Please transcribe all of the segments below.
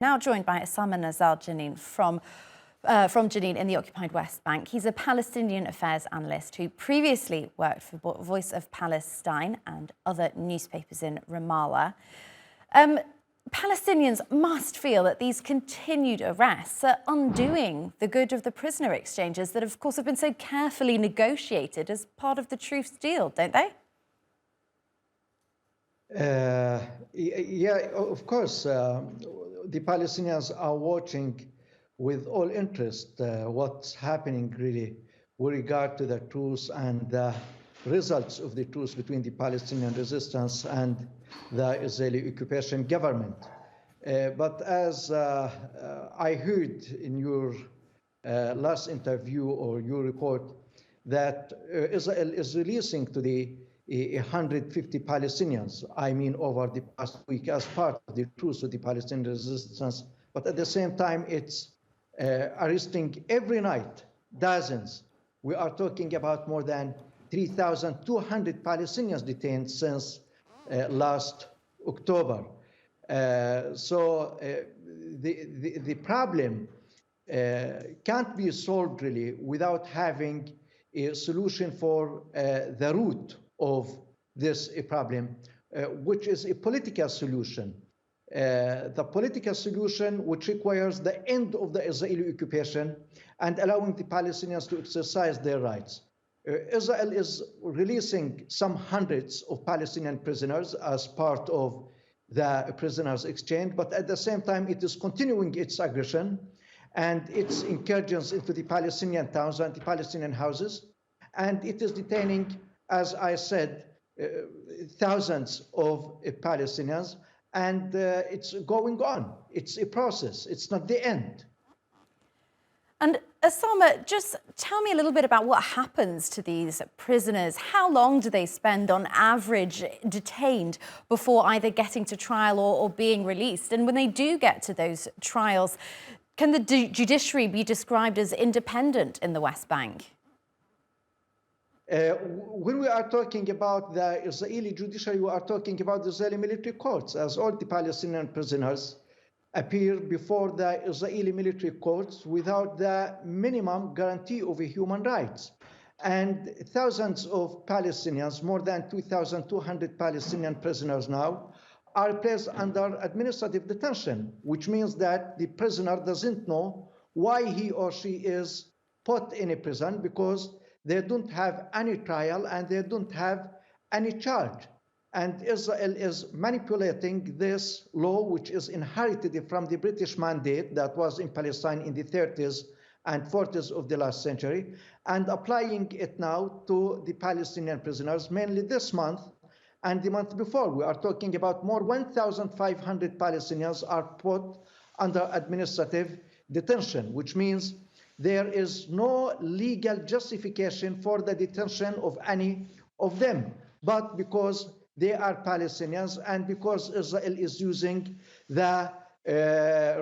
Now joined by Osama Nazzal from Jenin in the occupied West Bank. He's a Palestinian affairs analyst who previously worked for Voice of Palestine and other newspapers in Ramallah. Palestinians must feel that these continued arrests are undoing the good of the prisoner exchanges that, of course, have been so carefully negotiated as part of the truce deal, don't they? Yeah, of course. The Palestinians are watching with all interest what's happening really with regard to the truce and the results of the truce between the Palestinian resistance and the Israeli occupation government. But as I heard in your last interview or your report, that Israel is releasing to the 150 Palestinians, over the past week as part of the truce with the Palestinian resistance. But at the same time, it's arresting every night dozens. We are talking about more than 3,200 Palestinians detained since last October. So the problem can't be solved really without having a solution for the root of this problem, which is a political solution. The political solution which requires the end of the Israeli occupation and allowing the Palestinians to exercise their rights. Israel is releasing some hundreds of Palestinian prisoners as part of the prisoners exchange, but at the same time it is continuing its aggression and its incursions into the Palestinian towns and the Palestinian houses, and it is detaining, as I said, thousands of Palestinians, and it's going on. It's a process. It's not the end. And Osama, just tell me a little bit about what happens to these prisoners. How long do they spend on average detained before either getting to trial or being released? And when they do get to those trials, can the judiciary be described as independent in the West Bank? When we are talking about the Israeli judiciary, we are talking about the Israeli military courts, as all the Palestinian prisoners appear before the Israeli military courts without the minimum guarantee of human rights. And thousands of Palestinians, more than 2,200 Palestinian prisoners now, are placed under administrative detention, which means that the prisoner doesn't know why he or she is put in a prison because they don't have any trial and they don't have any charge. And Israel is manipulating this law, which is inherited from the British mandate that was in Palestine in the 30s and 40s of the last century, and applying it now to the Palestinian prisoners, mainly this month and the month before. We are talking about more 1,500 Palestinians are put under administrative detention, which means there is no legal justification for the detention of any of them, but because they are Palestinians and because Israel is using the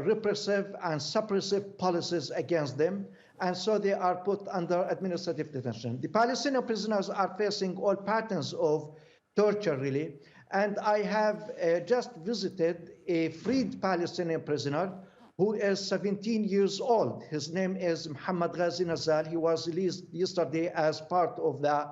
repressive and suppressive policies against them, and so they are put under administrative detention. The Palestinian prisoners are facing all patterns of torture, really, and I have just visited a freed Palestinian prisoner who is 17 years old. His name is Mohammed Ghazi Nazzal. He was released yesterday as part of the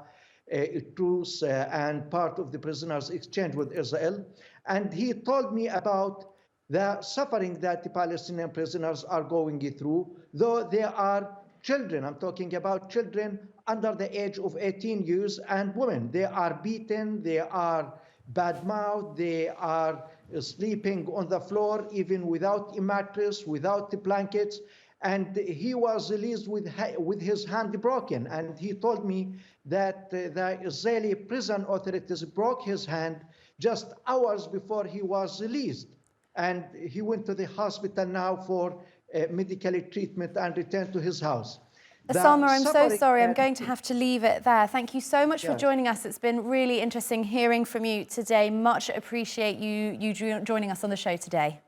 truce and part of the prisoners exchange with Israel. And he told me about the suffering that the Palestinian prisoners are going through, though they are children. I'm talking about children under the age of 18 years and women. They are beaten, they are bad-mouthed, they are sleeping on the floor, even without a mattress, without the blankets. And he was released with his hand broken. And he told me that the Israeli prison authorities broke his hand just hours before he was released. And he went to the hospital now for medical treatment and returned to his house. Osama, I'm so sorry. I'm going to have to leave it there. Thank you so much for joining us. It's been really interesting hearing from you today. Much appreciate you joining us on the show today.